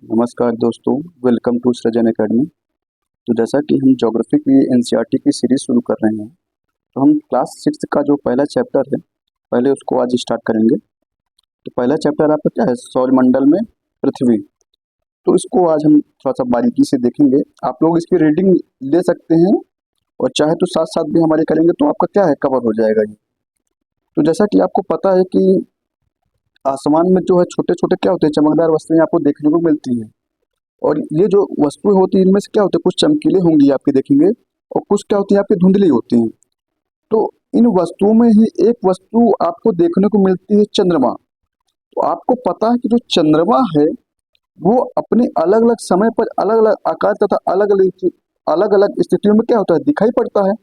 नमस्कार दोस्तों, welcome to सृजन एकेडमी। तो जैसा कि हम ज्योग्राफी की एनसीईआरटी की सीरीज शुरू कर रहे हैं, तो हम क्लास 6 का जो पहला चैप्टर है, पहले उसको आज स्टार्ट करेंगे। तो पहला चैप्टर आपका क्या है? सौरमंडल में पृथ्वी। तो इसको आज हम थोड़ा सा बारीकी से देखेंगे। आप लोग इसकी रीडिंग ले सकते हैं और चाहे तो साथ साथ भी हमारे करेंगे तो आपका क्या है, कवर हो जाएगा ये। तो जैसा कि आपको पता है कि आसमान में जो है छोटे छोटे क्या होते हैं, चमकदार वस्तुएं आपको देखने को मिलती हैं। और ये जो वस्तुएं होती हैं इनमें से क्या होता है, कुछ चमकीले होंगी आपके देखेंगे और कुछ क्या होती है आपकी धुंधली होती हैं। तो इन वस्तुओं में ही एक वस्तु आपको देखने को मिलती है, चंद्रमा। तो आपको पता है कि जो चंद्रमा है वो अपने अलग अलग समय पर अलग अलग आकार तथा अलग अलग स्थितियों में क्या होता है, दिखाई पड़ता है।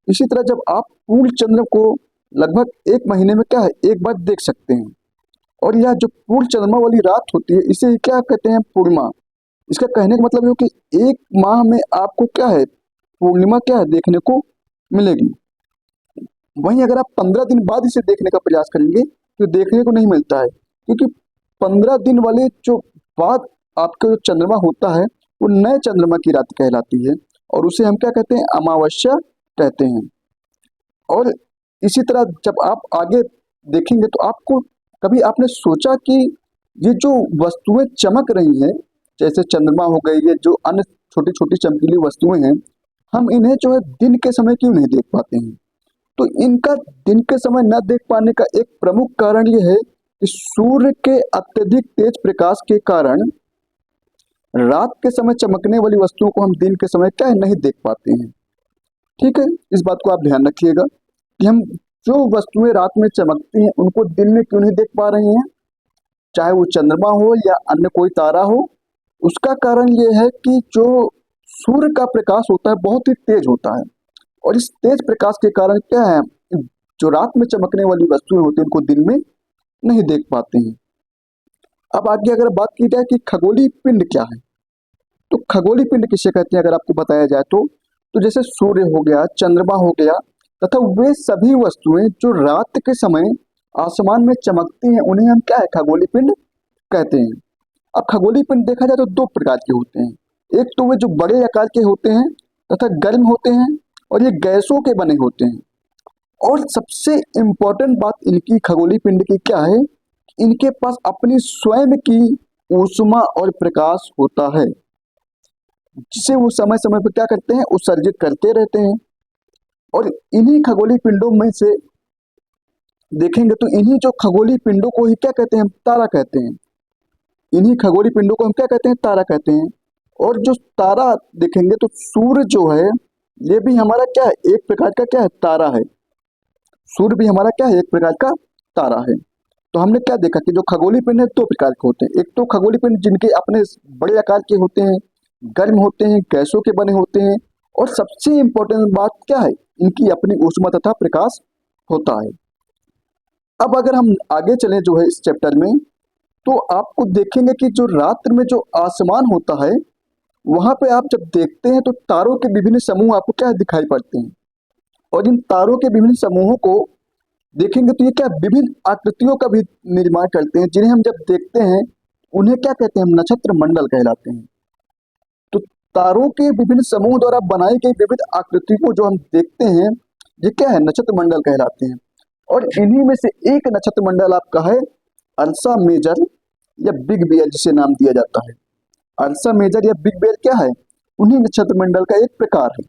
इसी तरह जब आप पूर्ण चंद्र को लगभग एक महीने में क्या है, एक बार देख सकते हैं। और यह जो पूर्ण चंद्रमा वाली रात होती है इसे ही क्या कहते हैं, पूर्णिमा। इसका कहने का मतलब है कि एक माह में आपको क्या है, पूर्णिमा क्या है, देखने को मिलेगी। वहीं अगर आप 15 दिन बाद इसे देखने का प्रयास करेंगे तो देखने को नहीं मिलता है, क्योंकि 15 दिन वाले जो बाद आपका जो चंद्रमा होता है वो नए चंद्रमा की रात कहलाती है और उसे हम क्या कहते हैं, अमावस्या कहते हैं। और इसी तरह जब आप आगे देखेंगे तो आपको कभी आपने सोचा कि ये जो वस्तुएं चमक रही हैं, जैसे चंद्रमा हो गई, ये जो अन्य छोटी छोटी चमकीली वस्तुएं हैं, हम इन्हें जो है दिन के समय क्यों नहीं देख पाते हैं? तो इनका दिन के समय न देख पाने का एक प्रमुख कारण ये है कि सूर्य के अत्यधिक तेज प्रकाश के कारण रात के समय चमकने वाली वस्तुओं को हम दिन के समय क्या है, नहीं देख पाते हैं। ठीक है, इस बात को आप ध्यान रखिएगा कि हम जो वस्तुएं रात में चमकती हैं उनको दिन में क्यों नहीं देख पा रहे हैं, चाहे वो चंद्रमा हो या अन्य कोई तारा हो। उसका कारण ये है कि जो सूर्य का प्रकाश होता है बहुत ही तेज होता है और इस तेज प्रकाश के कारण क्या है, जो रात में चमकने वाली वस्तुएं होती हैं उनको दिन में नहीं देख पाते हैं। अब आगे अगर बात की जाए कि खगोलीय पिंड क्या है, तो खगोलीय पिंड किसे कहते हैं अगर आपको बताया जाए तो जैसे सूर्य हो गया, चंद्रमा हो गया तथा वे सभी वस्तुएं जो रात के समय आसमान में चमकती हैं उन्हें हम क्या है, खगोलीय पिंड कहते हैं। अब खगोलीय पिंड देखा जाए तो दो प्रकार के होते हैं। एक तो वे जो बड़े आकार के होते हैं तथा गर्म होते हैं और ये गैसों के बने होते हैं। और सबसे इम्पोर्टेंट बात इनकी खगोलीय पिंड की क्या है, इनके पास अपनी स्वयं की ऊष्मा और प्रकाश होता है, जिसे वो समय समय पर क्या करते हैं, उत्सर्जित करते रहते हैं। और इन्हीं खगोलीय पिंडों में से देखेंगे तो इन्हीं जो खगोलीय पिंडों को ही क्या कहते हैं, हम तारा कहते हैं। इन्हीं खगोलीय पिंडों को हम क्या कहते हैं, तारा कहते हैं। और जो तारा देखेंगे तो सूर्य जो है ये भी हमारा क्या है, एक प्रकार का क्या है, तारा है। सूर्य भी हमारा क्या है, एक प्रकार का तारा है। तो हमने क्या देखा कि जो खगोलीय पिंड है दो प्रकार के होते हैं। एक तो खगोलीय पिंड जिनके अपने बड़े आकार के होते हैं, गर्म होते हैं, गैसों के बने होते हैं। और सबसे इंपॉर्टेंट बात क्या है, इनकी अपनी ऊष्मा तथा प्रकाश होता है। अब अगर हम आगे चलें जो है इस चैप्टर में, तो आपको देखेंगे कि जो रात्रि में जो आसमान होता है वहां पे आप जब देखते हैं तो तारों के विभिन्न समूह आपको क्या दिखाई पड़ते हैं। और इन तारों के विभिन्न समूहों को देखेंगे तो ये क्या विभिन्न आकृतियों का भी निर्माण करते हैं, जिन्हें हम जब देखते हैं उन्हें क्या कहते हैं, हम नक्षत्र मंडल कहलाते हैं। तो तारों के विभिन्न समूह द्वारा बनाई गई विविध आकृति को जो हम देखते हैं ये क्या है, नक्षत्र मंडल कहलाते हैं। और इन्हीं में से एक नक्षत्र मंडल आपका है अर्सा मेजर या बिग बेयर, जिसे नाम दिया जाता है। अर्सा मेजर या बिग बेयर क्या है, उन्हीं नक्षत्र मंडल का एक प्रकार है।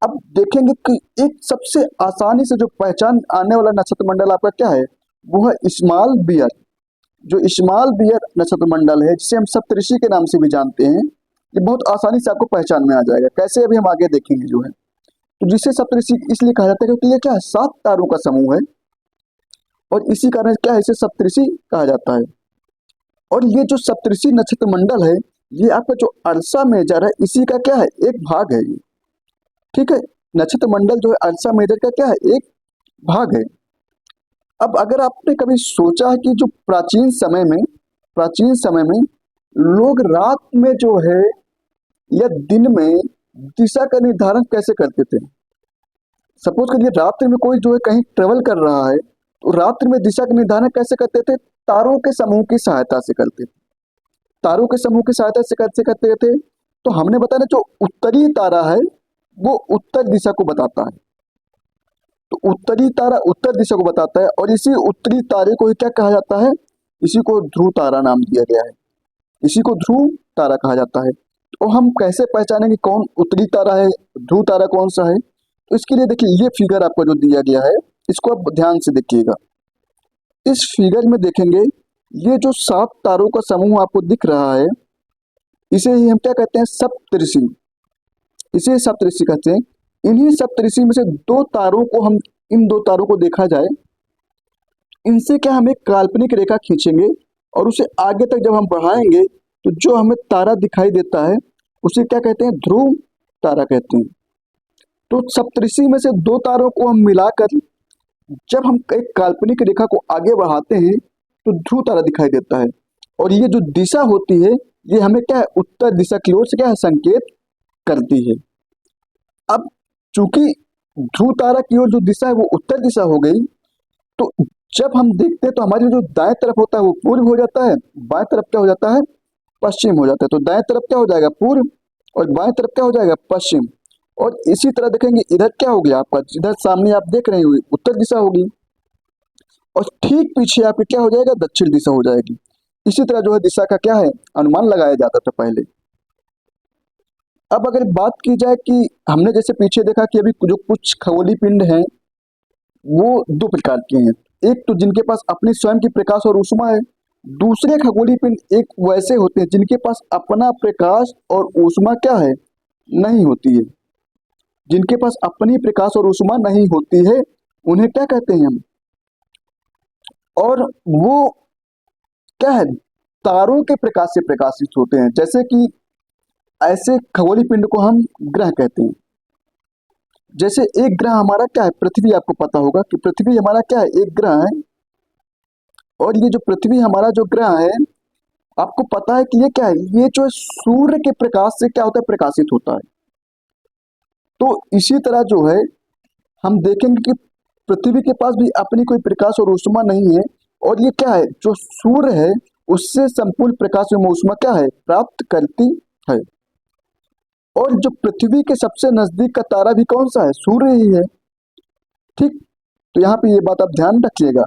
अब देखेंगे कि एक सबसे आसानी से जो पहचान आने वाला नक्षत्र मंडल आपका क्या है, वो है स्मॉल बियर। जो स्मॉल बियर नक्षत्र मंडल है, जिसे हम सप्तऋषि के नाम से भी जानते हैं, ये बहुत आसानी से आपको पहचान में आ जाएगा। कैसे, अभी हम आगे देखेंगे जो है। तो जिसे सप्तऋषि इसलिए कहा जाता है क्योंकि ये क्या है, 7 तारों का समूह है और इसी कारण क्या है, इसे सप्तऋषि कहा जाता है। और ये जो सप्तऋषि नक्षत्र मंडल है ये आपका जो अर्सा मेजर है इसी का क्या है, एक भाग है ये। ठीक है, नक्षत्र मंडल जो है अर्सा मेजर का क्या है, एक भाग है। अब अगर आपने कभी सोचा है कि जो प्राचीन समय में लोग रात में जो है या दिन में दिशा का निर्धारण कैसे करते थे। सपोज करिए रात्रि में कोई जो है कहीं ट्रेवल कर रहा है तो रात्रि में दिशा का निर्धारण कैसे करते थे, तारों के समूह की सहायता से करते थे। तारों के समूह की सहायता से कैसे करते थे? तो हमने बताया ना, जो उत्तरी तारा है वो उत्तर दिशा को बताता है। तो उत्तरी तारा उत्तर दिशा को बताता है, और इसी उत्तरी तारे को ही क्या कहा जाता है? इसी को ध्रुव तारा नाम दिया गया है। इसी को ध्रुव तारा कहा जाता है। तो हम कैसे पहचानेंगे कौन उत्तरी तारा है, ध्रुव तारा कौन सा है? तो इसके लिए देखिए, ये फिगर आपको जो दिया गया है, इसको आप ध्यान से देखिएगा। इस फिगर में देखेंगे, ये जो 7 तारों का समूह आपको दिख रहा है, इसे ही हम क्या कहते हैं? सप्तऋषि। इसे सप्तऋषि कहते हैं। इन्हीं सप्तऋषि में से 2 तारों को हम, इन 2 तारों को देखा जाए, इनसे क्या हम एक काल्पनिक रेखा खींचेंगे, और उसे आगे तक जब हम बढ़ाएंगे तो जो हमें तारा दिखाई देता है उसे क्या कहते हैं? ध्रुव तारा कहते हैं। तो सप्तऋषि में से 2 तारों को हम मिलाकर जब हम एक काल्पनिक रेखा को आगे बढ़ाते हैं तो ध्रुव तारा दिखाई देता है। और ये जो दिशा होती है, ये हमें क्या है? उत्तर दिशा की ओर से क्या है? संकेत करती है। अब चूंकि ध्रुव तारा की ओर जो दिशा है वो उत्तर दिशा हो गई, तो जब हम देखते हैं तो हमारी जो दाएं तरफ होता है वो पूर्व हो जाता है, बाएं तरफ क्या हो जाता है? पश्चिम हो जाता है। तो दाएं तरफ क्या हो जाएगा? पूर्व, और बाएं तरफ क्या हो जाएगा? पश्चिम। और इसी तरह देखेंगे, इधर क्या हो गया आपका? इधर सामने आप देख रहे हो उत्तर दिशा होगी, और ठीक पीछे आपके क्या हो जाएगा? दक्षिण दिशा हो जाएगी। इसी तरह जो है दिशा का क्या है? अनुमान लगाया जाता था पहले। अब अगर बात की जाए कि हमने जैसे पीछे देखा कि अभी जो कुछ खगोलीय पिंड हैं वो 2 प्रकार के हैं। एक तो जिनके पास अपनी स्वयं की प्रकाश और ऊष्मा है। दूसरे खगोलीय पिंड एक वैसे होते हैं जिनके पास अपना प्रकाश और ऊष्मा क्या है? नहीं होती है। जिनके पास अपनी प्रकाश और ऊष्मा नहीं होती है, उन्हें क्या कहते हैं हम? और वो क्या है? तारों के प्रकाश से प्रकाशित होते हैं। जैसे कि ऐसे खगोलीय पिंड को हम ग्रह कहते हैं। जैसे एक ग्रह हमारा क्या है? पृथ्वी। आपको पता होगा कि पृथ्वी हमारा क्या है? एक ग्रह है। और ये जो पृथ्वी हमारा जो ग्रह है, आपको पता है कि ये क्या है? ये जो है सूर्य के प्रकाश से क्या होता है? प्रकाशित होता है। तो इसी तरह जो है हम देखेंगे कि पृथ्वी के पास भी अपनी कोई प्रकाश और ऊष्मा नहीं है, और ये क्या है? जो सूर्य है उससे संपूर्ण प्रकाश एवं ऊष्मा क्या है? प्राप्त करती है। और जो पृथ्वी के सबसे नजदीक का तारा भी कौन सा है? सूर्य ही है। ठीक। तो यहाँ पे ये बात आप ध्यान रखिएगा।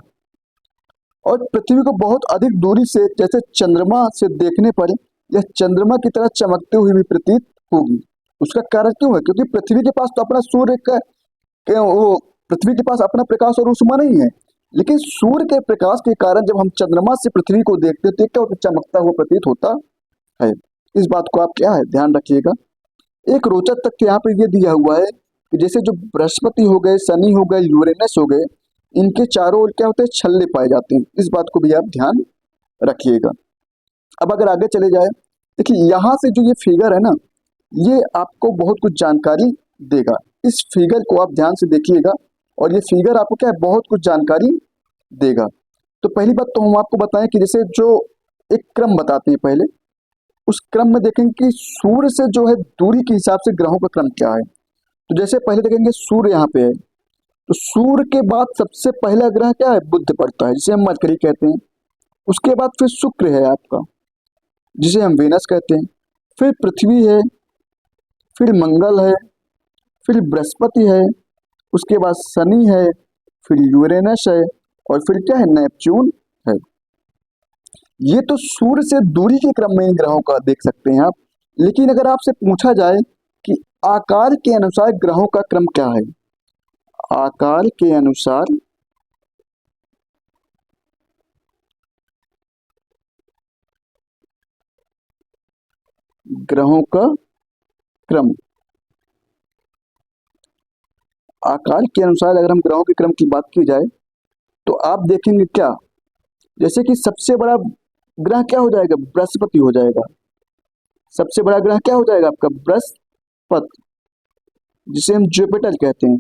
और पृथ्वी को बहुत अधिक दूरी से, जैसे चंद्रमा से देखने पर यह चंद्रमा की तरह चमकते हुए भी प्रतीत होगी। उसका कारण क्यों है? क्योंकि पृथ्वी के पास तो अपना सूर्य का वो पृथ्वी के पास अपना प्रकाश और ऊष्मा नहीं है, लेकिन सूर्य के प्रकाश के कारण जब हम चंद्रमा से पृथ्वी को देखते हैं तो क्या होता है? चमकता हुआ प्रतीत होता है। इस बात को आप क्या है? ध्यान रखिएगा। एक रोचक तथ्य यहाँ पे ये दिया हुआ है कि जैसे जो बृहस्पति हो गए, शनि हो गए, यूरेनस हो गए, इनके चारों ओर क्या होते हैं? छल्ले पाए जाते हैं। इस बात को भी आप ध्यान रखिएगा। अब अगर आगे चले जाए, देखिए यहाँ से जो ये फिगर है ना, ये आपको बहुत कुछ जानकारी देगा। इस फिगर को आप ध्यान से देखिएगा, और ये फिगर आपको क्या है? बहुत कुछ जानकारी देगा। तो पहली बात तो हम आपको बताएं कि जैसे जो एक क्रम बताते हैं पहले, उस क्रम में देखेंगे कि सूर्य से जो है दूरी के हिसाब से ग्रहों का क्रम क्या है। तो जैसे पहले देखेंगे सूर्य यहाँ पे है, तो सूर्य के बाद सबसे पहला ग्रह क्या है? बुध पड़ता है, जिसे हम मरकरी कहते हैं। उसके बाद फिर शुक्र है आपका, जिसे हम वेनस कहते हैं। फिर पृथ्वी है, फिर मंगल है, फिर बृहस्पति है, उसके बाद शनि है, फिर यूरेनस है, और फिर क्या है? नेपच्यून है। ये तो सूर्य से दूरी के क्रम में इन ग्रहों का देख सकते हैं आप। लेकिन अगर आपसे पूछा जाए कि आकार के अनुसार ग्रहों का क्रम क्या है, आकार के अनुसार ग्रहों का क्रम, आकार के अनुसार अगर हम ग्रहों के क्रम की बात की जाए तो आप देखेंगे क्या? जैसे कि सबसे बड़ा ग्रह क्या हो जाएगा? बृहस्पति हो जाएगा। सबसे बड़ा ग्रह क्या हो जाएगा आपका? बृहस्पति, जिसे हम जुपिटर कहते हैं।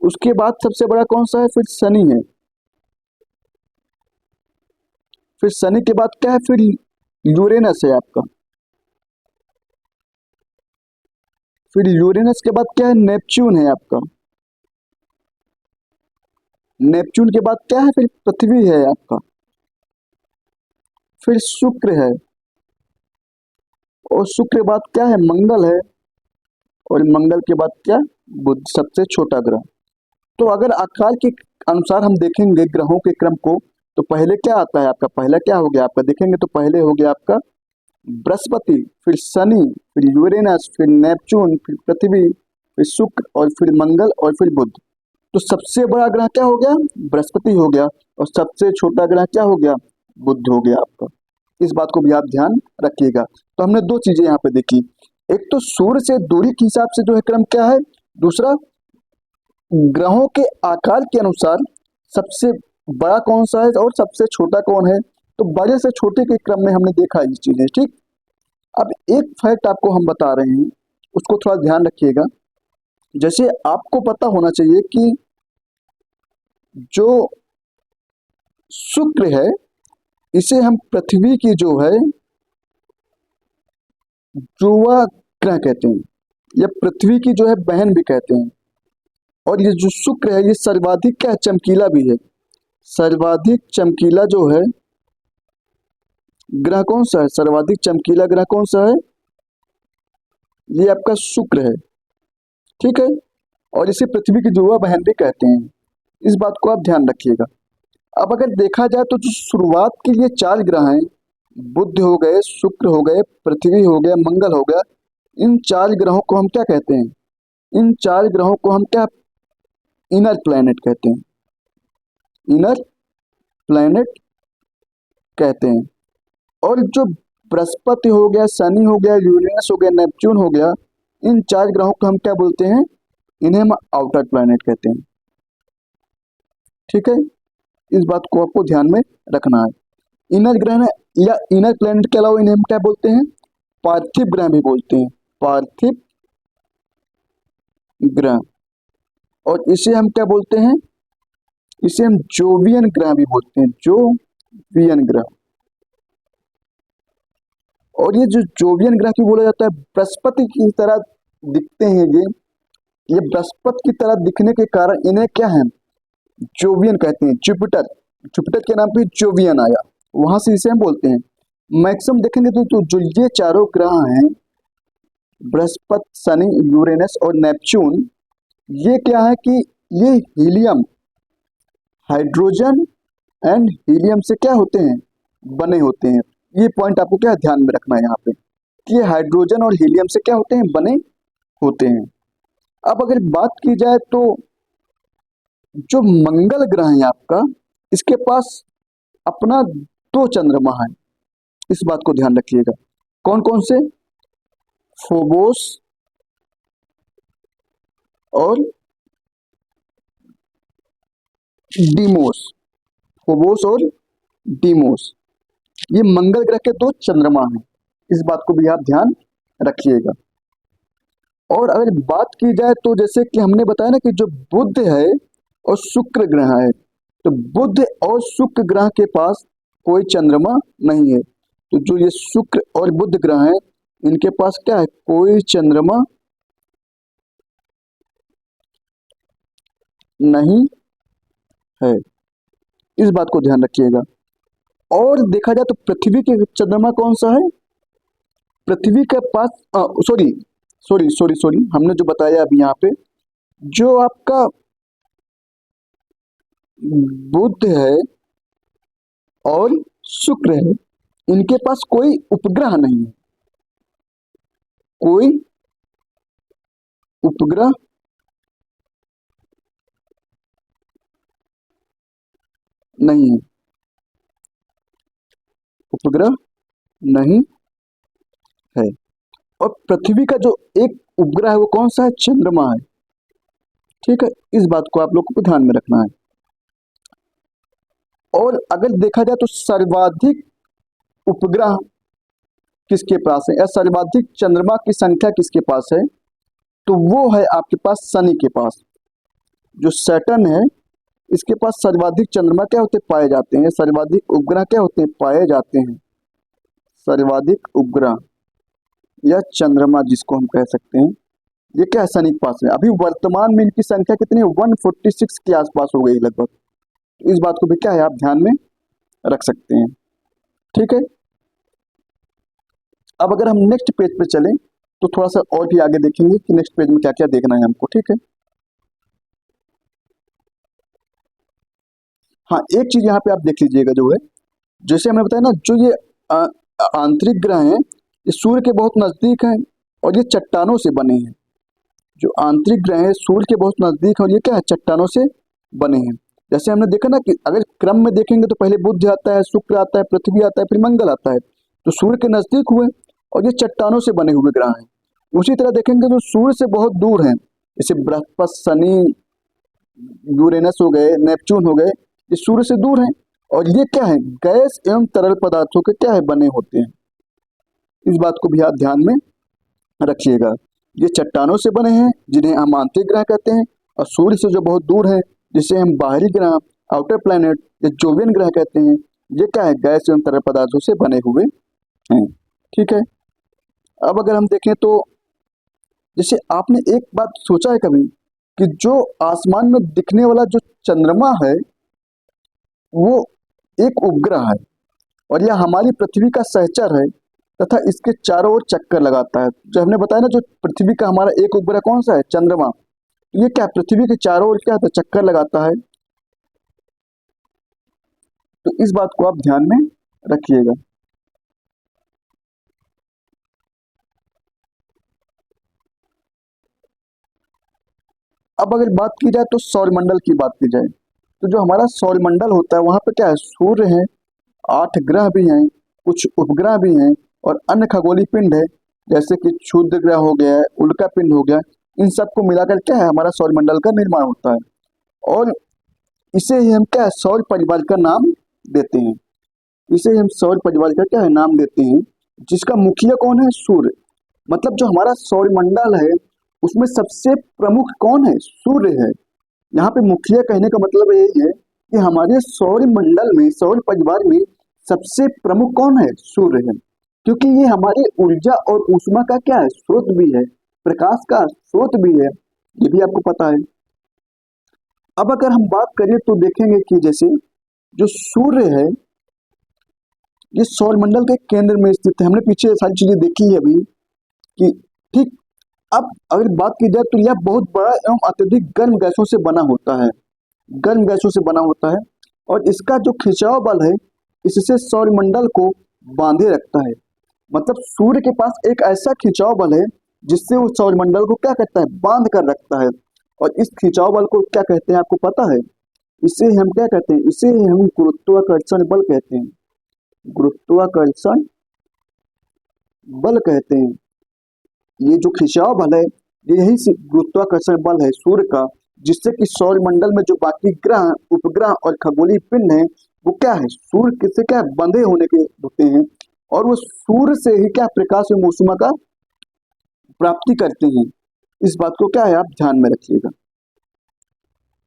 उसके बाद सबसे बड़ा कौन सा है? फिर शनि है। फिर शनि के बाद क्या है? फिर यूरेनस है आपका। फिर यूरेनस के बाद क्या है? नेपच्यून है आपका। नेपच्यून के बाद क्या है? फिर पृथ्वी है आपका। फिर शुक्र है। और शुक्र के बाद क्या है, मंगल है, और मंगल के बाद क्या, बुध, सबसे छोटा ग्रह। तो अगर आकार के अनुसार हम देखेंगे ग्रहों के क्रम को, तो पहले क्या आता है आपका, पहला क्या हो गया आपका, देखेंगे तो पहले हो गया आपका बृहस्पति, फिर शनि, फिर यूरेनस, फिर नेपच्यून, फिर पृथ्वी, फिर शुक्र, और फिर मंगल, और फिर बुध। तो सबसे बड़ा ग्रह क्या हो गया, बृहस्पति हो गया, और सबसे छोटा ग्रह क्या हो गया, बुध हो गया आपका। इस बात को भी आप ध्यान रखिएगा। तो हमने दो चीजें यहाँ पे देखी, एक तो सूर्य से दूरी के हिसाब से जो है क्रम क्या है, दूसरा ग्रहों के आकार के अनुसार सबसे बड़ा कौन सा है और सबसे छोटा कौन है। तो बड़े से छोटे के क्रम में हमने देखा ये चीजें, ठीक। अब एक फैक्ट आपको हम बता रहे हैं, उसको थोड़ा ध्यान रखिएगा। जैसे आपको पता होना चाहिए कि जो शुक्र है इसे हम पृथ्वी की जो है जुआ ग्रह कहते हैं, या पृथ्वी की जो है बहन भी कहते हैं। और ये जो शुक्र है ये सर्वाधिक क्या चमकीला भी है, सर्वाधिक चमकीला जो है ग्रह कौन सा है, सर्वाधिक चमकीला ग्रह कौन सा है, ये आपका शुक्र है, ठीक है। और इसे पृथ्वी की जुआ बहन भी कहते हैं, इस बात को आप ध्यान रखिएगा। अब अगर देखा जाए तो जो शुरुआत के लिए चार ग्रह हैं, बुध हो गए, शुक्र हो गए, पृथ्वी हो गया, मंगल हो गया, इन चार ग्रहों को हम क्या कहते हैं, इन चार ग्रहों को हम क्या, इनर प्लैनेट कहते हैं, इनर प्लैनेट कहते हैं। और जो बृहस्पति हो गया, शनि हो गया, यूरेनस हो गया, नेपच्यून हो गया, इन चार ग्रहों को हम क्या बोलते हैं, इन्हें हम आउटर प्लैनेट कहते हैं, ठीक है। इस बात को आपको ध्यान में रखना है। इनर ग्रह या इनर प्लैनेट के अलावा इन्हें हम क्या बोलते हैं, पार्थिव ग्रह भी बोलते हैं, पार्थिव ग्रह। और इसे हम क्या बोलते हैं, इसे हम जोवियन ग्रह भी बोलते हैं, जोवियन ग्रह। और ये जो जोवियन ग्रह की बोला जाता है, बृहस्पति की तरह दिखते हैं ये बृहस्पति की तरह दिखने के कारण इन्हें क्या है, जोवियन कहते हैं। जुपिटर, जुपिटर के नाम पे जोवियन आया, वहां से इसे हम बोलते हैं। मैक्सिमम देखेंगे तो जो ये चारों ग्रह हैं, बृहस्पति, शनि, यूरेनस और नेपच्यून, ये क्या है कि ये हीलियम, हाइड्रोजन एंड हीलियम से क्या होते हैं, बने होते हैं। ये पॉइंट आपको क्या ध्यान में रखना है यहाँ पे, कि ये हाइड्रोजन और हीलियम से क्या होते हैं, बने होते हैं। अब अगर बात की जाए तो जो मंगल ग्रह है आपका, इसके पास अपना दो चंद्रमा है, इस बात को ध्यान रखिएगा। कौन कौन से, फोबोस और डीमोस, फोबोस और डीमोस, ये मंगल ग्रह के दो चंद्रमा हैं, इस बात को भी आप ध्यान रखिएगा। और अगर बात की जाए तो जैसे कि हमने बताया ना कि जो बुध है और शुक्र ग्रह है, तो बुध और शुक्र ग्रह के पास कोई चंद्रमा नहीं है। तो जो ये शुक्र और बुध ग्रह है, इनके पास क्या है, कोई चंद्रमा नहीं है, इस बात को ध्यान रखिएगा। और देखा जाए तो पृथ्वी के चंद्रमा कौन सा है, पृथ्वी के पास सॉरी सॉरी सॉरी सॉरी हमने जो बताया अभी यहाँ पे, जो आपका बुध है और शुक्र है, इनके पास कोई उपग्रह नहीं है, कोई उपग्रह नहीं है, उपग्रह नहीं है। और पृथ्वी का जो एक उपग्रह है वो कौन सा है, चंद्रमा है, ठीक है। इस बात को आप लोग को ध्यान में रखना है। और अगर देखा जाए तो सर्वाधिक उपग्रह किसके पास है, या सर्वाधिक चंद्रमा की संख्या किसके पास है, तो वो है आपके पास शनि के पास। जो सैटर्न है, इसके पास सर्वाधिक चंद्रमा क्या होते पाए जाते हैं, सर्वाधिक उपग्रह क्या होते हैं, पाए जाते हैं। सर्वाधिक उपग्रह या चंद्रमा जिसको हम कह सकते हैं, ये क्या है, शनि के पास है। अभी वर्तमान में इनकी संख्या कितनी है, 146 के आसपास हो गई लगभग। इस बात को भी क्या है आप ध्यान में रख सकते हैं, ठीक है। अब अगर हम नेक्स्ट पेज पे चलें तो थोड़ा सा और भी आगे देखेंगे कि नेक्स्ट पेज में क्या क्या देखना है हमको। ठीक है, हाँ एक चीज यहाँ पे आप देख लीजिएगा जो है, जैसे हमने बताया ना, जो ये आ, आंतरिक ग्रह हैं ये सूर्य के बहुत नजदीक हैं और ये चट्टानों से बने हैं। जो आंतरिक ग्रह हैं सूर्य के बहुत नजदीक है और ये क्या है, चट्टानों से बने हैं। जैसे हमने देखा ना कि अगर क्रम में देखेंगे तो पहले बुध आता है, शुक्र आता है, पृथ्वी आता है, फिर मंगल आता है। तो सूर्य के नजदीक हुए और ये चट्टानों से बने हुए ग्रह हैं। उसी तरह देखेंगे तो सूर्य से बहुत दूर हैं, जैसे बृहस्पति, शनि, यूरेनस हो गए, नेपच्यून हो गए, ये सूर्य से दूर हैं। और ये क्या है, गैस एवं तरल पदार्थों के क्या है, बने होते हैं। इस बात को भी आप ध्यान में रखिएगा। ये चट्टानों से बने हैं जिन्हें हम आंतरिक ग्रह कहते हैं, और सूर्य से जो बहुत दूर है जिसे हम बाहरी ग्रह, आउटर प्लैनेट या जोवियन ग्रह कहते हैं, ये क्या है, गैस एवं तरल पदार्थों से बने हुए हैं। ठीक है, अब अगर हम देखें तो जैसे आपने एक बात सोचा है कभी कि जो आसमान में दिखने वाला जो चंद्रमा है वो एक उपग्रह है और यह हमारी पृथ्वी का सहचर है तथा इसके चारों ओर चक्कर लगाता है। जो हमने बताया ना, जो पृथ्वी का हमारा एक उपग्रह कौन सा है, चंद्रमा, ये क्या पृथ्वी के चारों ओर क्या है, चक्कर लगाता है। तो इस बात को आप ध्यान में रखिएगा। अब अगर बात की जाए तो सौरमंडल की बात की जाए तो जो हमारा सौरमंडल होता है वहां पे क्या है, सूर्य है, 8 ग्रह भी हैं, कुछ उपग्रह भी हैं और अन्य खगोलीय पिंड है, जैसे कि क्षुद्र ग्रह हो गया है, उल्का पिंड हो गया। इन सबको मिलाकर क्या है, हमारा सौरमंडल का निर्माण होता है और इसे ही हम क्या है, सौर परिवार का नाम देते हैं। इसे हम सौर परिवार का क्या है, नाम देते हैं, जिसका मुखिया कौन है, सूर्य। मतलब जो हमारा सौरमंडल है उसमें सबसे प्रमुख कौन है, सूर्य है। यहाँ पे मुखिया कहने का मतलब यही है कि हमारे सौर मंडल में, सौर परिवार में सबसे प्रमुख कौन है, सूर्य है। क्योंकि ये हमारे ऊर्जा और ऊष्मा का क्या है, स्रोत भी है, प्रकाश का स्रोत भी है, ये भी आपको पता है। अब अगर हम बात करें तो देखेंगे कि जैसे जो सूर्य है ये सौरमंडल के केंद्र में स्थित है। हमने पीछे सारी चीजें देखी है अभी कि ठीक। अब अगर बात की जाए तो यह बहुत बड़ा एवं अत्यधिक गर्म गैसों से बना होता है, गर्म गैसों से बना होता है और इसका जो खिंचाव बल है इससे सौरमंडल को बांधे रखता है। मतलब सूर्य के पास एक ऐसा खिंचाव बल है जिससे वो सौरमंडल को क्या करता है, बांध कर रखता है। और इस खिंचाव बल को क्या कहते हैं, आपको पता है, इसे हम क्या कहते हैं, इसे हम गुरुत्वाकर्षण बल कहते हैं, गुरुत्वाकर्षण बल कहते हैं। ये जो खिंचाव बल है ये यही से गुरुत्वाकर्षण बल है सूर्य का, जिससे कि सौरमंडल में जो बाकी ग्रह, उपग्रह और खगोलीय पिंड हैं वो क्या है, सूर्य से क्या बंधे होने के होते हैं और वो सूर्य से ही क्या प्रकाश एवं ऊष्मा का प्राप्ति करते हैं। इस बात को क्या है, आप ध्यान में रखिएगा।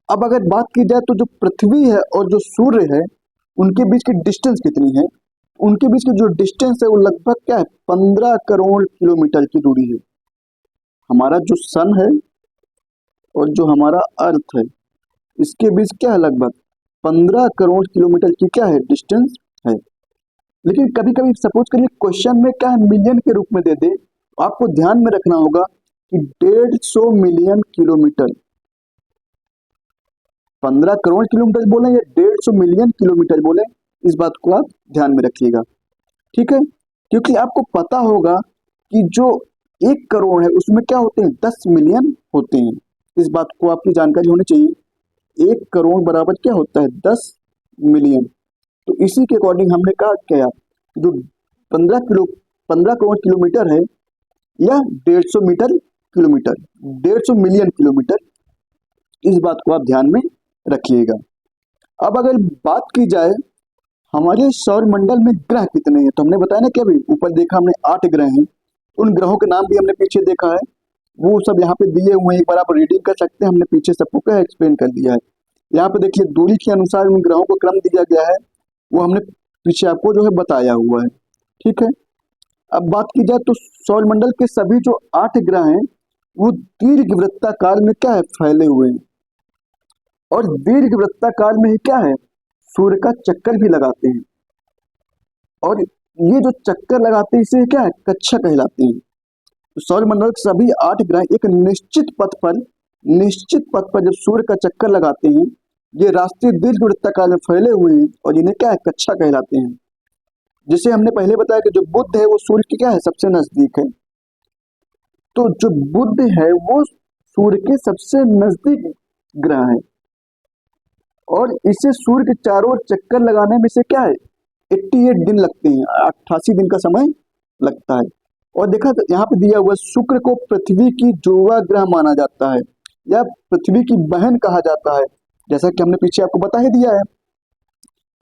अब अगर बात की जाए तो जो पृथ्वी है और जो सूर्य है उनके बीच की डिस्टेंस कितनी है, उनके बीच की जो डिस्टेंस है वो लगभग क्या है, 15 करोड़ किलोमीटर की दूरी है। हमारा जो सन है और जो हमारा अर्थ है इसके बीच क्या है, लगभग 15 करोड़ किलोमीटर की क्या है, डिस्टेंस है। लेकिन कभी कभी सपोज करिए क्वेश्चन में क्या है, मिलियन के रूप में दे दे, तो आपको ध्यान में रखना होगा कि 150 मिलियन किलोमीटर, 15 करोड़ किलोमीटर बोले या 150 मिलियन किलोमीटर बोले, इस बात को आप ध्यान में रखिएगा। ठीक है, क्योंकि आपको पता होगा कि जो 1 करोड़ है उसमें क्या होते हैं, 10 मिलियन होते हैं। इस बात को आपकी जानकारी होनी चाहिए। 1 करोड़ बराबर क्या होता है, 10 मिलियन। तो इसी के अकॉर्डिंग हमने कहा क्या, जो 15 करोड़ किलोमीटर है या 150 मीटर किलोमीटर, 150 मिलियन किलोमीटर, इस बात को आप ध्यान में रखिएगा। अब अगर बात की जाए हमारे सौर मंडल में ग्रह कितने हैं, तो हमने बताया ना कि अभी ऊपर देखा हमने 8 ग्रह हैं। उन ग्रहों के नाम भी हमने पीछे देखा है, वो सब यहाँ पे दिए हुए हैं, एक बार आप रीडिंग कर सकते हैं, हमने पीछे सबको क्या एक्सप्लेन कर दिया है। यहाँ पे देखिए दूरी के अनुसार उन ग्रहों को क्रम दिया गया है, वो हमने पीछे आपको जो है बताया हुआ है। ठीक है, अब बात की जाए तो सौर मंडल के सभी जो 8 ग्रह हैं वो दीर्घ वृत्ताकार में क्या है, फैले हुए हैं और दीर्घ वृत्ताकार में ही क्या है, सूर्य का चक्कर भी लगाते हैं। और ये जो चक्कर लगाते हैं इसे क्या है, कक्षा कहलाते हैं। तो सौरमंडल के सभी 8 ग्रह एक निश्चित पथ पर जब सूर्य का चक्कर लगाते हैं, ये राष्ट्रीय दीर्घ वृत्ताकार में फैले हुए हैं और इन्हें क्या है, कक्षा कहलाते हैं। जिसे हमने पहले बताया कि जो बुध है वो सूर्य के क्या है, सबसे नजदीक है। तो जो बुध है वो सूर्य के सबसे नजदीक ग्रह है और इसे सूर्य के चारों ओर चक्कर लगाने में से क्या है, 88 दिन लगते हैं, 88 दिन का समय लगता है। और देखा तो यहाँ पे दिया हुआ शुक्र को पृथ्वी की जुड़वा ग्रह माना जाता है या पृथ्वी की बहन कहा जाता है, जैसा कि हमने पीछे आपको बता ही दिया है।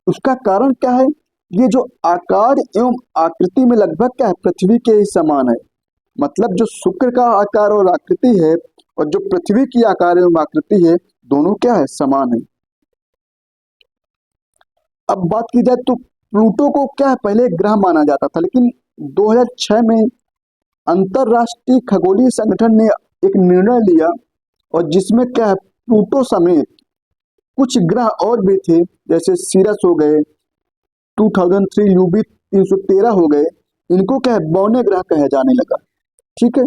उसका कारण क्या है, ये जो आकार एवं आकृति में लगभग क्या है, पृथ्वी के ही समान है। मतलब जो शुक्र का आकार और आकृति है और जो पृथ्वी की आकार एवं आकृति है, दोनों क्या है, समान है। अब बात की जाए तो प्लूटो को क्या है, पहले एक ग्रह माना जाता था, लेकिन 2006 में अंतरराष्ट्रीय खगोलीय संगठन ने एक निर्णय लिया और जिसमें क्या है, प्लूटो समेत कुछ ग्रह और भी थे, जैसे सीरस हो गए, 2003 यूबी 313 हो गए, इनको क्या है, बौने ग्रह कहा जाने लगा। ठीक है,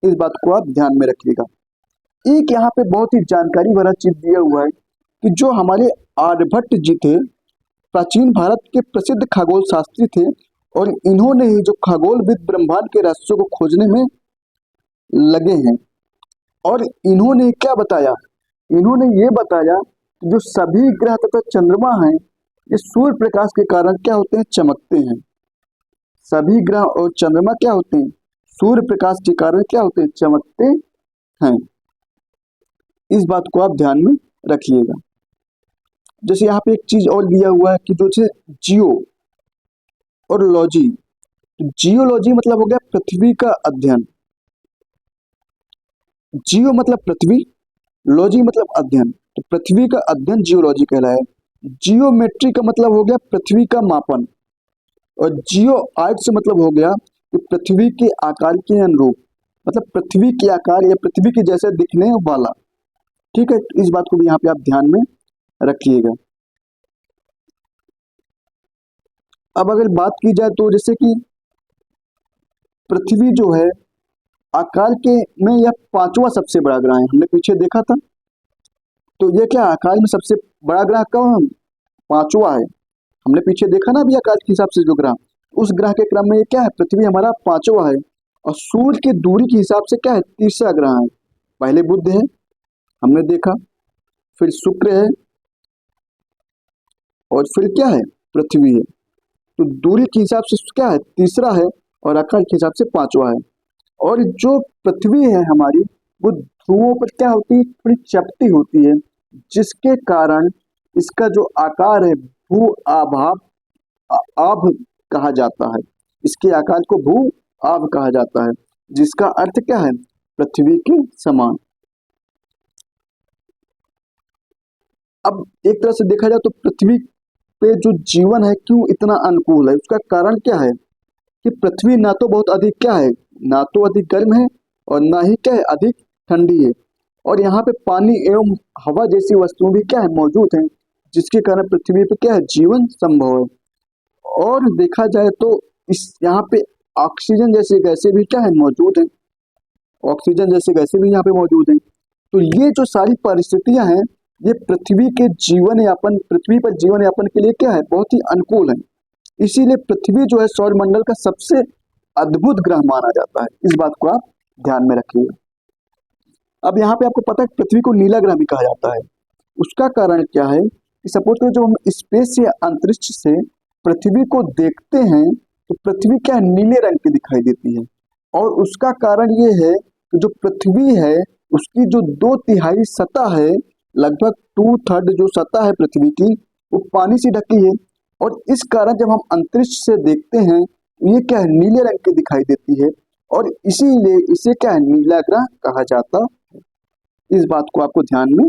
इस बात को आप ध्यान में रखिएगा। एक यहाँ पे बहुत ही जानकारी भरा चीज दिया हुआ है कि जो हमारे आर्यभट्ट जी थे, प्राचीन भारत के प्रसिद्ध खगोल शास्त्री थे और इन्होंने ही जो खगोलविद ब्रह्मांड के रहस्यों को खोजने में लगे हैं। और इन्होंने क्या बताया, इन्होंने ये बताया कि जो सभी ग्रह तथा चंद्रमा हैं, ये सूर्य प्रकाश के कारण क्या होते हैं, चमकते हैं। सभी ग्रह और चंद्रमा क्या होते हैं, सूर्य प्रकाश के कारण क्या होते हैं, चमकते हैं। इस बात को आप ध्यान में रखिएगा। जैसे यहाँ पे एक चीज और दिया हुआ है कि जो जियो और लॉजी, जियोलॉजी मतलब हो गया पृथ्वी का अध्ययन, जियो मतलब पृथ्वी, लॉजी मतलब अध्ययन, तो पृथ्वी का अध्ययन जियोलॉजी कहलाया है। जियोमेट्री का मतलब हो गया पृथ्वी का मापन और जियो आर्ट से मतलब हो गया कि पृथ्वी के आकार के अनुरूप, मतलब पृथ्वी के आकार या पृथ्वी के जैसे दिखने वाला। ठीक है, इस बात को भी यहाँ पे आप ध्यान में रखिएगा। अब अगर बात की जाए तो जैसे कि पृथ्वी जो है आकार के में यह 5वां सबसे बड़ा ग्रह है, हमने पीछे देखा था। तो ये क्या आकार में सबसे बड़ा ग्रह कौन, 5वां है, हमने पीछे देखा ना अभी आकार के हिसाब से जो ग्रह, उस ग्रह के क्रम में ये क्या है, पृथ्वी हमारा 5वां है और सूर्य की दूरी के हिसाब से क्या है, 3रा ग्रह है। पहले बुध है हमने देखा, फिर शुक्र है और फिर क्या है, पृथ्वी है। तो दूरी के हिसाब से क्या है, 3रा है और आकार के हिसाब से 5वां है। और जो पृथ्वी है हमारी, वो ध्रुवों पर क्या होती है, थोड़ी चपटी होती है, जिसके कारण इसका जो आकार है भू आभाव आभ कहा जाता है। इसके आकार को भू आभ कहा जाता है, जिसका अर्थ क्या है, पृथ्वी के समान। अब एक तरह से देखा जाए तो पृथ्वी पे जो जीवन है क्यों इतना अनुकूल है, उसका कारण क्या है कि पृथ्वी ना तो बहुत अधिक क्या है, ना तो अधिक गर्म है और ना ही क्या है, अधिक ठंडी है। और यहाँ पे पानी एवं हवा जैसी वस्तुएं भी क्या है, मौजूद हैं, जिसके कारण पृथ्वी पे क्या है, जीवन संभव है। और देखा जाए तो इस यहाँ पे ऑक्सीजन जैसी गैसें भी क्या है, मौजूद हैं, ऑक्सीजन जैसे गैसें भी यहाँ पे मौजूद हैं। तो ये जो सारी परिस्थितियां हैं, ये पृथ्वी के जीवन यापन, पृथ्वी पर जीवन यापन के लिए क्या है, बहुत ही अनुकूल है। इसीलिए पृथ्वी जो है सौरमंडल का सबसे अद्भुत ग्रह माना जाता है। इस बात को आप ध्यान में रखिएगा। अब यहाँ पे आपको पता है पृथ्वी को नीला ग्रह भी कहा जाता है। उसका कारण क्या है कि सपोज करो जो हम स्पेस या अंतरिक्ष से पृथ्वी को देखते हैं तो पृथ्वी क्या है, नीले रंग की दिखाई देती है। और उसका कारण ये है कि जो पृथ्वी है उसकी जो 2/3 सतह है, लगभग 2/3 जो सतह है पृथ्वी की, वो पानी से ढकी है। और इस कारण जब हम अंतरिक्ष से देखते हैं ये क्या है, नीले रंग की दिखाई देती है और इसीलिए इसे क्या है, नीला ग्रह कहा जाता है। इस बात को आपको ध्यान में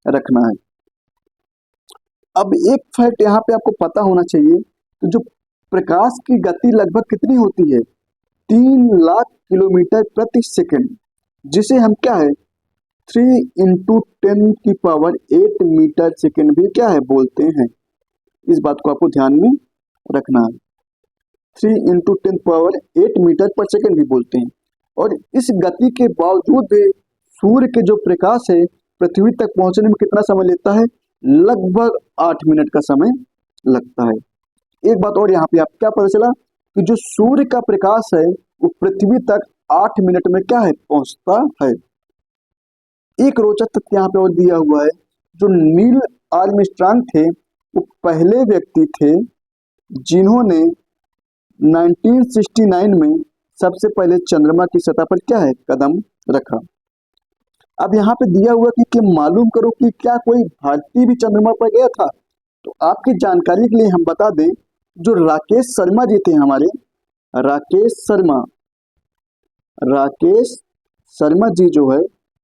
रखना है। अब एक फैक्ट यहाँ पे आपको पता होना चाहिए कि जो प्रकाश की गति लगभग कितनी होती है, 3 लाख किलोमीटर प्रति सेकंड, जिसे हम क्या है 3 × 10⁸ मीटर सेकंड भी क्या है बोलते हैं। इस बात को आपको ध्यान में रखना है। 3 × 10⁸ मीटर पर सेकंड भी बोलते हैं। और इस गति के बावजूद भी सूर्य के जो प्रकाश है पृथ्वी तक पहुंचने में कितना समय लेता है? लगभग 8 मिनट का समय लगता है। एक बात और यहाँ पे आप क्या पता चला कि जो सूर्य का प्रकाश है वो पृथ्वी तक 8 मिनट में क्या है? पहुंचता है। एक रोचक तथ्य यहाँ पे और दिया हुआ है, जो नील आर्मस्ट्रांग थे वो पहले व्यक्ति थे जिन्होंने 1969 में सबसे पहले चंद्रमा की सतह पर क्या है? कदम रखा। अब यहाँ पे दिया हुआ कि मालूम करो कि क्या कोई भारतीय भी चंद्रमा पर गया था। तो आपकी जानकारी के लिए हम बता दें, जो राकेश शर्मा जी थे हमारे, राकेश शर्मा जी जो है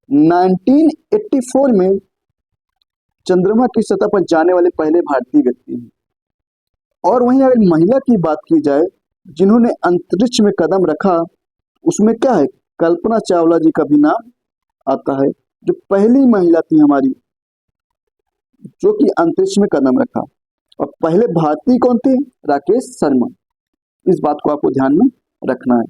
1984 में चंद्रमा की सतह पर जाने वाले पहले भारतीय व्यक्ति हैं। और वहीं अगर महिला की बात की जाए जिन्होंने अंतरिक्ष में कदम रखा, उसमें क्या है? कल्पना चावला जी का भी नाम आता है, जो पहली महिला थी हमारी जो कि अंतरिक्ष में कदम रखा। और पहले भारतीय कौन थे? राकेश शर्मा। इस बात को आपको ध्यान में रखना है।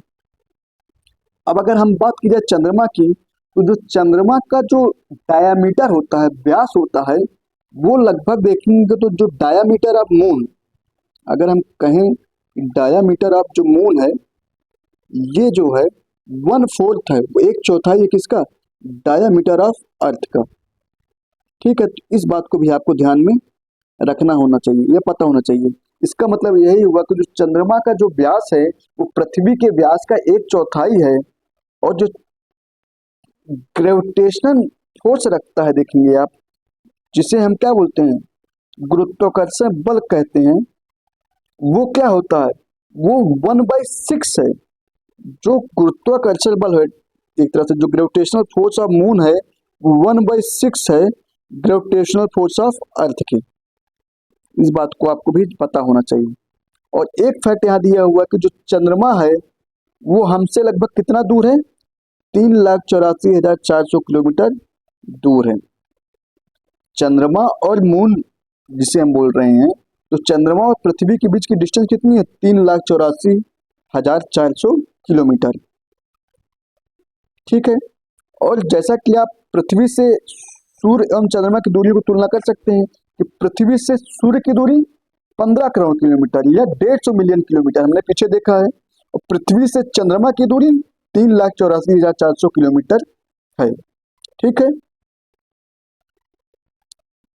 अब अगर हम बात की जाए चंद्रमा की, तो जो चंद्रमा का जो डायामीटर होता है, व्यास होता है, वो लगभग देखेंगे तो जो डायामीटर ऑफ मून, अगर हम कहें डायामीटर ऑफ जो मून है, ये जो है 1/4 है, वो 1/4 है किसका? डायामीटर ऑफ अर्थ का। ठीक है, तो इस बात को भी आपको ध्यान में रखना होना चाहिए, ये पता होना चाहिए। इसका मतलब यही हुआ कि जो चंद्रमा का जो व्यास है वो पृथ्वी के व्यास का 1/4 है। और जो ग्रेविटेशनल फोर्स रखता है, देखेंगे आप, जिसे हम क्या बोलते हैं? गुरुत्वाकर्षण बल कहते हैं, वो क्या होता है? वो 1/6 है। जो गुरुत्वाकर्षण बल है, एक तरह से जो ग्रेविटेशनल फोर्स ऑफ मून है वो 1/6 है ग्रेविटेशनल फोर्स ऑफ अर्थ की। इस बात को आपको भी पता होना चाहिए। और एक फैक्ट यहाँ दिया हुआ कि जो चंद्रमा है वो हमसे लगभग कितना दूर है? 3,84,400 किलोमीटर दूर है। चंद्रमा और मून जिसे हम बोल रहे हैं, तो चंद्रमा और पृथ्वी के बीच की डिस्टेंस कितनी है? 3,84,400 किलोमीटर। ठीक है, और जैसा कि आप पृथ्वी से सूर्य एवं चंद्रमा की दूरी को तुलना कर सकते हैं कि पृथ्वी से सूर्य की दूरी 15 करोड़ किलोमीटर या 150 मिलियन किलोमीटर हमने पीछे देखा है, और पृथ्वी से चंद्रमा की दूरी 3,84,400 किलोमीटर है। ठीक है,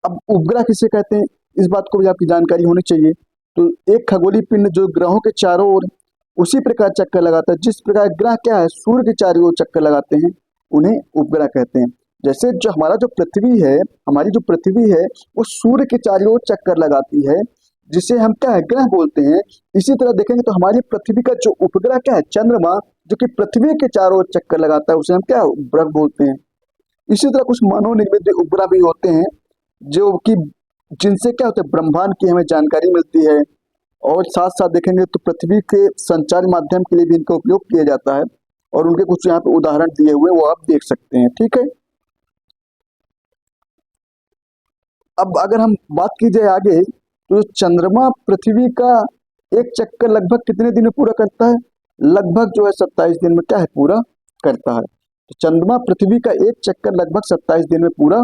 अब उपग्रह किसे कहते हैं, इस बात को भी आपकी जानकारी होनी चाहिए। तो एक खगोलीय पिंड जो ग्रहों के चारों ओर उसी प्रकार चक्कर लगाता है जिस प्रकार ग्रह क्या है? सूर्य के चारों ओर चक्कर लगाते हैं, उन्हें उपग्रह कहते हैं। जैसे जो हमारा जो पृथ्वी है, हमारी जो पृथ्वी है वो सूर्य के चारों ओर चक्कर लगाती है, जिसे हम क्या है? ग्रह बोलते हैं। इसी तरह देखेंगे तो हमारी पृथ्वी का जो उपग्रह क्या है? चंद्रमा, जो कि पृथ्वी के चारों ओर चक्कर लगाता है, उसे हम क्या उपग्रह बोलते हैं। इसी तरह कुछ मनोनिर्मित उपग्रह भी होते हैं जो कि जिनसे क्या होता है? ब्रह्मांड की हमें जानकारी मिलती है। और साथ साथ देखेंगे तो पृथ्वी के संचार माध्यम के लिए भी इनका उपयोग किया जाता है, और उनके कुछ यहाँ पे उदाहरण दिए हुए वो आप देख सकते हैं। ठीक है, अब अगर हम बात की जाए आगे, तो चंद्रमा पृथ्वी का एक चक्कर लगभग कितने दिन में पूरा करता है? लगभग जो है 27 दिन में क्या है? पूरा करता है। तो चंद्रमा पृथ्वी का एक चक्कर लगभग 27 दिन में पूरा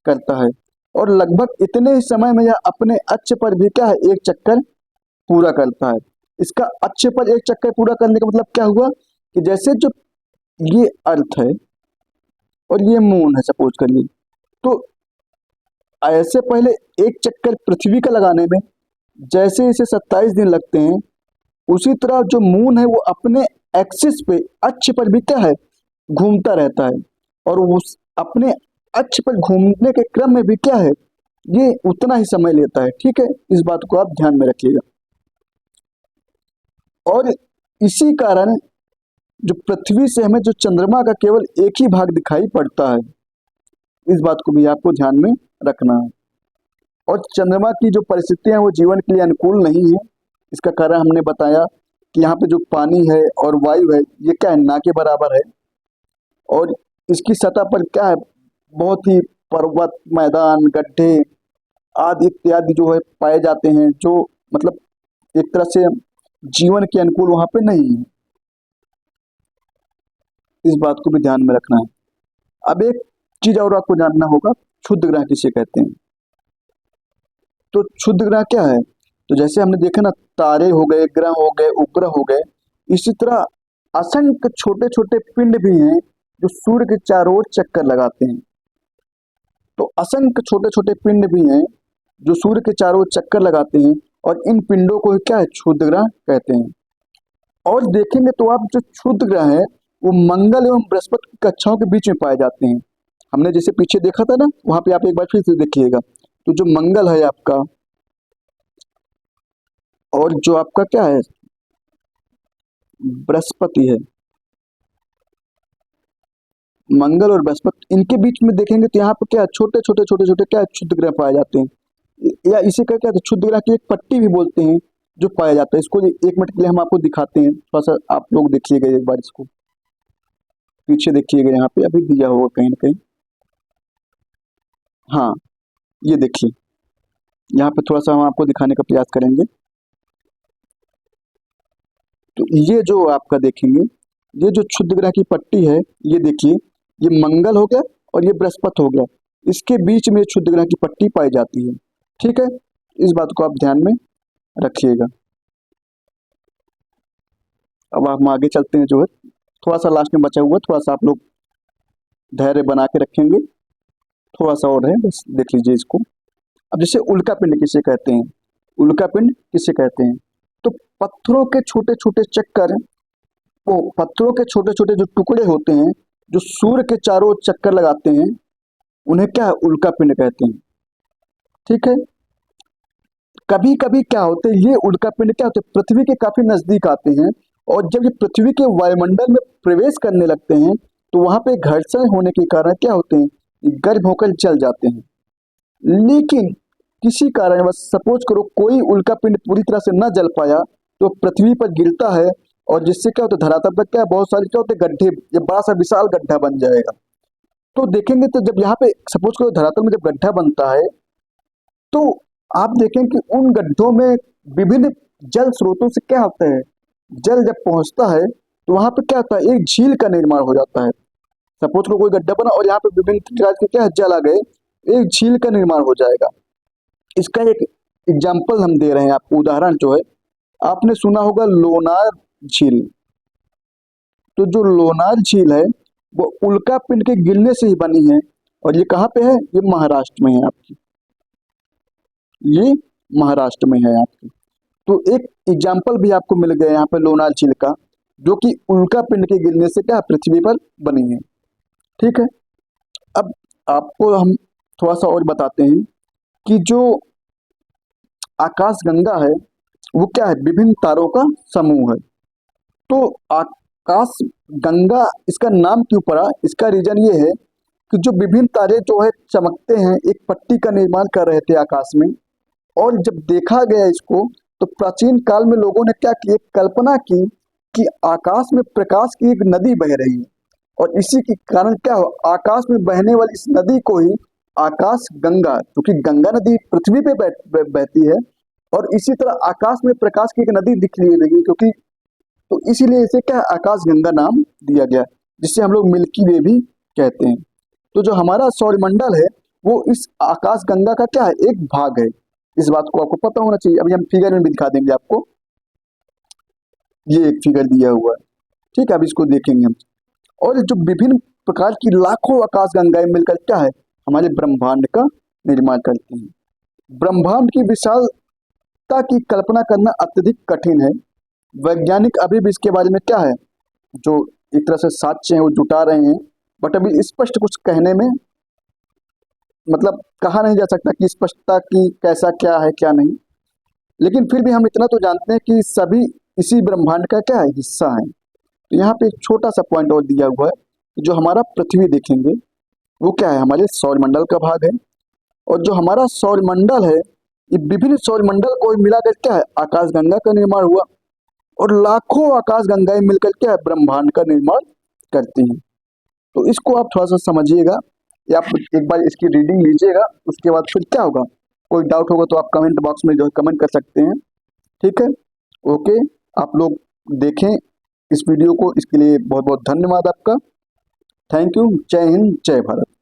करता है, और लगभग इतने ही समय में यह अपने अक्ष पर भी क्या है? एक चक्कर पूरा करता है। इसका अक्ष पर एक चक्कर पूरा करने का मतलब क्या हुआ कि जैसे जो ये अर्थ है और ये मून है सपोज करिए, तो ऐसे पहले एक चक्कर पृथ्वी का लगाने में जैसे इसे 27 दिन लगते हैं, उसी तरह जो मून है वो अपने एक्सिस पे, अक्ष पर भी क्या है? घूमता रहता है, और उस अपने अक्ष पर घूमने के क्रम में भी क्या है? ये उतना ही समय लेता है। ठीक है, इस बात को आप ध्यान में रखिएगा। और इसी कारण जो पृथ्वी से हमें जो चंद्रमा का केवल एक ही भाग दिखाई पड़ता है, इस बात को भी आपको ध्यान में रखना है। और चंद्रमा की जो परिस्थितियां वो जीवन के लिए अनुकूल नहीं है। इसका कारण हमने बताया कि यहाँ पे जो पानी है और वायु है ये क्या है? ना के बराबर है। और इसकी सतह पर क्या है? बहुत ही पर्वत, मैदान, गड्ढे आदि इत्यादि जो है पाए जाते हैं, जो मतलब एक तरह से जीवन के अनुकूल वहां पे नहीं है। इस बात को भी ध्यान में रखना है। अब एक चीज और आपको जानना होगा, क्षुद्र ग्रह किसे कहते हैं। तो क्षुद्र ग्रह क्या है? तो जैसे हमने देखा ना, तारे हो गए, ग्रह हो गए, उपग्रह हो गए, इसी तरह असंख्य छोटे छोटे पिंड भी हैं जो सूर्य के चारों ओर चक्कर लगाते हैं। तो असंख्य छोटे छोटे पिंड भी हैं जो सूर्य के चारों ओर चक्कर लगाते हैं, और इन पिंडों को क्या है, क्षुद्र ग्रह कहते हैं। और देखेंगे तो आप जो क्षुद्र ग्रह है वो मंगल एवं बृहस्पति की कक्षाओं के बीच में पाए जाते हैं। हमने जैसे पीछे देखा था ना, वहां पे आप एक बार फिर से देखिएगा। तो जो मंगल है आपका, और जो आपका क्या है, बृहस्पति है, मंगल और बृहस्पति, इनके बीच में देखेंगे तो यहाँ पे क्या छोटे छोटे छोटे छोटे क्या क्षुद्र ग्रह पाए जाते हैं, या इसे क्या कहते हैं, क्षुद्र ग्रह की एक पट्टी भी बोलते हैं जो पाया जाता है। इसको एक मिनट के लिए हम आपको दिखाते हैं, थोड़ा सा आप लोग देखिएगा एक बार, इसको पीछे देखिएगा, यहाँ पे अभी दिया होगा कहीं ना कहीं। हाँ, ये देखिए, यहाँ पे थोड़ा सा हम आपको दिखाने का प्रयास करेंगे। तो ये जो आपका देखेंगे, ये जो क्षुद्र ग्रह की पट्टी है, ये देखिए, ये मंगल हो गया और ये बृहस्पति हो गया, इसके बीच में क्षुद्र ग्रह की पट्टी पाई जाती है। ठीक है, इस बात को आप ध्यान में रखिएगा। अब हम आगे चलते हैं, जो है थोड़ा सा लास्ट में बचा हुआ, थोड़ा सा आप लोग धैर्य बना के रखेंगे, थोड़ा सा और है, बस देख लीजिए इसको। अब जैसे उल्का पिंड किसे कहते हैं, उल्का पिंड किसे कहते हैं, तो पत्थरों के छोटे छोटे चक्कर, वो पत्थरों के छोटे छोटे जो टुकड़े होते हैं जो सूर्य के चारों ओर चक्कर लगाते हैं, उन्हें क्या है, उल्का पिंड कहते हैं। ठीक है, कभी कभी क्या होते हैं, ये उल्का पिंड क्या होते हैं, पृथ्वी के काफी नजदीक आते हैं, और जब ये पृथ्वी के वायुमंडल में प्रवेश करने लगते हैं तो वहां पे घर्षण होने के कारण क्या होते हैं, गर्म होकर जल जाते हैं। लेकिन किसी कारणवश सपोज करो कोई उल्का पिंड पूरी तरह से न जल पाया, तो पृथ्वी पर गिरता है, और जिससे क्या होता है, धरातल पर क्या है, बहुत सारे क्या होते हैं, गड्ढे, ये बड़ा सा विशाल गड्ढा बन जाएगा। तो देखेंगे तो जब यहाँ पे सपोज करो धरातल में जब गड्ढा बनता है, तो आप देखें कि उन गड्ढों में विभिन्न जल स्रोतों से क्या होता है, जल जब पहुंचता है तो वहां पे क्या होता है, एक झील का निर्माण हो जाता है। सपोज करो कोई गड्ढा बना और यहाँ पे विभिन्न प्रकार के क्या है, जल आ गए, एक झील का निर्माण हो जाएगा। इसका एक एग्जाम्पल हम दे रहे हैं आपको, उदाहरण जो है, आपने सुना होगा लोनार झील। तो जो लोनार झील है वो उल्का पिंड के गिरने से ही बनी है, और ये कहाँ पे है, ये महाराष्ट्र में है आपकी, ये महाराष्ट्र में है आपकी। तो एक एग्जाम्पल भी आपको मिल गया यहाँ पे लोनार झील का, जो कि उल्का पिंड के गिरने से क्या पृथ्वी पर बनी है। ठीक है, अब आपको हम थोड़ा सा और बताते हैं कि जो आकाश गंगा है वो क्या है, विभिन्न तारों का समूह है। तो आकाश गंगा इसका नाम क्यों पड़ा, इसका रीजन ये है कि जो विभिन्न तारे जो है चमकते हैं, एक पट्टी का निर्माण कर रहे थे आकाश में, और जब देखा गया इसको, तो प्राचीन काल में लोगों ने क्या की, एक कल्पना की कि आकाश में प्रकाश की एक नदी बह रही है, और इसी के कारण क्या हो, आकाश में बहने वाली इस नदी को ही आकाश गंगा, क्योंकि गंगा नदी पृथ्वी पे बहती है, और इसी तरह आकाश में प्रकाश की एक नदी दिखने लगी, क्योंकि तो इसीलिए इसे क्या आकाश गंगा नाम दिया गया, जिससे हम लोग मिल्की वे भी कहते हैं। तो जो हमारा सौरमंडल है वो इस आकाश गंगा का क्या है, एक भाग है। इस बात को आपको पता होना चाहिए। अभी हम फिगर में भी दिखा देंगे आपको, ये एक फिगर दिया हुआ है। ठीक है, अब इसको देखेंगे हम। और जो विभिन्न प्रकार की लाखों आकाश गंगाएं मिलकर क्या है, हमारे ब्रह्मांड का निर्माण करती हैं। ब्रह्मांड की विशालता की कल्पना करना अत्यधिक कठिन है। वैज्ञानिक अभी भी इसके बारे में क्या है, जो एक तरह से साक्ष्य है वो जुटा रहे हैं, बट अभी स्पष्ट कुछ कहने में मतलब कहा नहीं जा सकता कि स्पष्टता की कैसा क्या है क्या नहीं। लेकिन फिर भी हम इतना तो जानते हैं कि सभी इसी ब्रह्मांड का क्या है, हिस्सा है। तो यहाँ पे एक छोटा सा पॉइंट और दिया हुआ है कि जो हमारा पृथ्वी देखेंगे वो क्या है, हमारे सौरमंडल का भाग है, और जो हमारा सौरमंडल है, ये विभिन्न सौरमंडल को मिलाकर क्या है, आकाश गंगा का निर्माण हुआ, और लाखों आकाश गंगाएं मिलकर क्या है, ब्रह्मांड का निर्माण करती हैं। तो इसको आप थोड़ा सा समझिएगा, या आप एक बार इसकी रीडिंग लीजिएगा, उसके बाद फिर क्या होगा, कोई डाउट होगा तो आप कमेंट बॉक्स में जो है कमेंट कर सकते हैं। ठीक है, ओके, आप लोग देखें इस वीडियो को। इसके लिए बहुत बहुत धन्यवाद आपका। Thank you. जय हिंद, जय भारत।